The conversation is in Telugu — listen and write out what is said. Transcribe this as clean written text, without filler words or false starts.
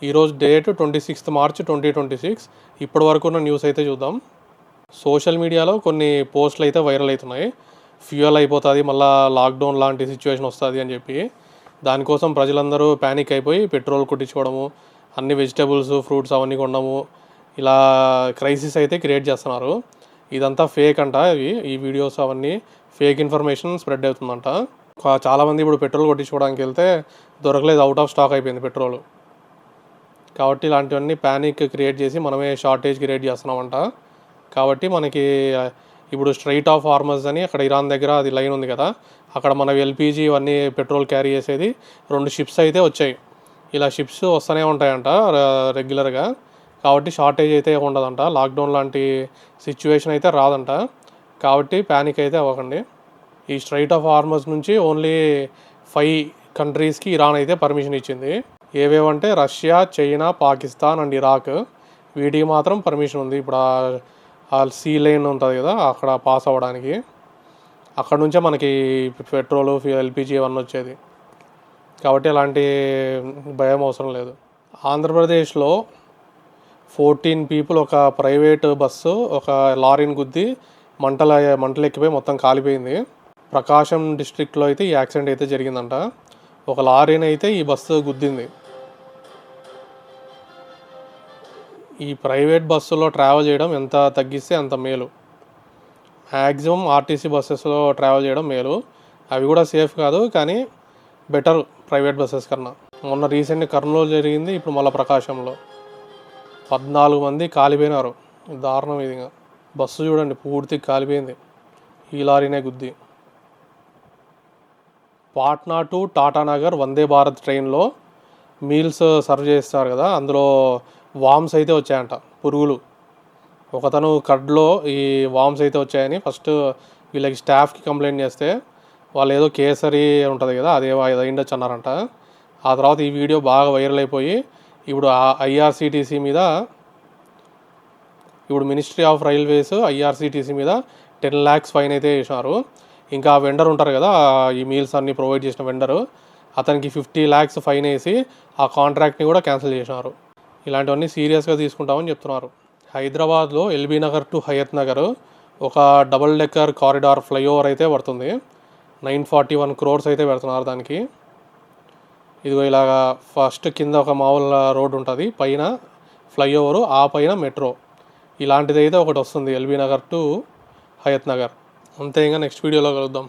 ఈరోజు డేట్ 26 మార్చ్ 2026. ఇప్పటి వరకు ఉన్న న్యూస్ అయితే చూద్దాం. సోషల్ మీడియాలో కొన్ని పోస్టులు అయితే వైరల్ అవుతున్నాయి. ఫ్యూయల్ అయిపోతుంది, మళ్ళీ లాక్డౌన్ లాంటి సిచ్యువేషన్ వస్తుంది అని చెప్పి. దానికోసం ప్రజలందరూ ప్యానిక్ అయిపోయి పెట్రోల్ కొట్టించుకోవడము, అన్ని వెజిటేబుల్స్ ఫ్రూట్స్ అవన్నీ కొనడము, ఇలా క్రైసిస్ అయితే క్రియేట్ చేస్తున్నారు. ఇదంతా ఫేక్ అంట. ఈ వీడియోస్ అవన్నీ ఫేక్ ఇన్ఫర్మేషన్ స్ప్రెడ్ అవుతుందంట. చాలామంది ఇప్పుడు పెట్రోల్ కొట్టించుకోవడానికి వెళ్తే దొరకలేదు, అవుట్ ఆఫ్ స్టాక్ అయిపోయింది పెట్రోల్. కాబట్టి ఇలాంటివన్నీ ప్యానిక్ క్రియేట్ చేసి మనమే షార్టేజ్ క్రియేట్ చేస్తున్నామంట. కాబట్టి మనకి ఇప్పుడు స్ట్రైట్ ఆఫ్ హార్మజ్ అని అక్కడ ఇరాన్ దగ్గర అది లైన్ ఉంది కదా, అక్కడ మన ఎల్పిజి ఇవన్నీ పెట్రోల్ క్యారీ చేసేది 2 షిప్స్ అయితే వచ్చాయి. ఇలా షిప్స్ వస్తూనే ఉంటాయంట రెగ్యులర్గా. కాబట్టి షార్టేజ్ అయితే ఉండదంట, లాక్డౌన్ లాంటి సిచ్యువేషన్ అయితే రాదంట. కాబట్టి ప్యానిక్ అయితే అవ్వకండి. ఈ స్ట్రైట్ ఆఫ్ హార్మజ్ నుంచి ఓన్లీ 5 కంట్రీస్కి ఇరాన్ అయితే పర్మిషన్ ఇచ్చింది. ఏవేవంటే Russia, China, Pakistan and Iraq. వీటికి మాత్రం పర్మిషన్ ఉంది. ఇప్పుడు ఆ సీ లైన్ ఉంటుంది కదా, అక్కడ పాస్ అవ్వడానికి. అక్కడ నుంచే మనకి పెట్రోలు, ఎల్పిజి ఇవన్నీ వచ్చేది. కాబట్టి ఎలాంటి భయం అవసరం లేదు. ఆంధ్రప్రదేశ్లో 14 పీపుల్ ఒక ప్రైవేట్ బస్సు ఒక లారీని గుద్ది మంటలు ఎక్కిపోయి మొత్తం కాలిపోయింది. ప్రకాశం డిస్ట్రిక్ట్లో అయితే ఈ యాక్సిడెంట్ అయితే జరిగిందంట. ఒక లారీని అయితే ఈ బస్సు గుద్దింది. ఈ ప్రైవేట్ బస్సులో ట్రావెల్ చేయడం ఎంత తగ్గిస్తే అంత మేలు. మ్యాక్సిమం ఆర్టీసీ బస్సెస్లో ట్రావెల్ చేయడం మేలు. అవి కూడా సేఫ్ కాదు, కానీ బెటర్ ప్రైవేట్ బస్సెస్ కన్నా. మొన్న రీసెంట్గా కర్నూలు జరిగింది, ఇప్పుడు మళ్ళీ ప్రకాశంలో 14 మంది కాలిపోయినారు. దారుణం ఇది. బస్సు చూడండి పూర్తి కాలిపోయింది ఈ లారీనే గుద్ది. పాట్నా టు టాటానగర్ వందే భారత్ ట్రైన్లో మీల్స్ సర్వ్ చేస్తారు కదా, అందులో వామ్స్ అయితే వచ్చాయంట, పురుగులు. ఒకతను కడ్లో ఈ వామ్స్ అయితే వచ్చాయని ఫస్ట్ వీళ్ళకి స్టాఫ్కి కంప్లైంట్ చేస్తే వాళ్ళు ఏదో కేసరి ఉంటుంది కదా, అదేదో అయిండొచ్చు అన్నారంట. ఆ తర్వాత ఈ వీడియో బాగా వైరల్ అయిపోయి ఇప్పుడు ఐఆర్సిటీసీ మీద, ఇప్పుడు మినిస్ట్రీ ఆఫ్ రైల్వేస్ ఐఆర్సిటీసీ మీద 10 lakhs ఫైన్ అయితే వేసినారు. ఇంకా ఆ వెండర్ ఉంటారు కదా, ఈ మీల్స్ అన్నీ ప్రొవైడ్ చేసిన వెండరు, అతనికి 50 lakhs ఫైన్ వేసి ఆ కాంట్రాక్ట్ని కూడా క్యాన్సిల్ చేసినారు. ఇలాంటివన్నీ సీరియస్గా తీసుకుంటామని చెప్తున్నారు. హైదరాబాద్లో ఎల్బీ నగర్ టు హయత్ నగర్ ఒక డబుల్ డెక్కర్ కారిడార్ ఫ్లైఓవర్ అయితే పడుతుంది. 941 crores అయితే పెడుతున్నారు దానికి. ఇదిగో ఇలాగా ఫస్ట్ కింద ఒక మామూలు రోడ్ ఉంటుంది, పైన ఫ్లైఓవరు, ఆ పైన మెట్రో. ఇలాంటిది అయితే ఒకటి వస్తుంది ఎల్బీ నగర్ టు హయత్ నగర్. అంతే. ఇంకా నెక్స్ట్ వీడియోలో కలుద్దాం.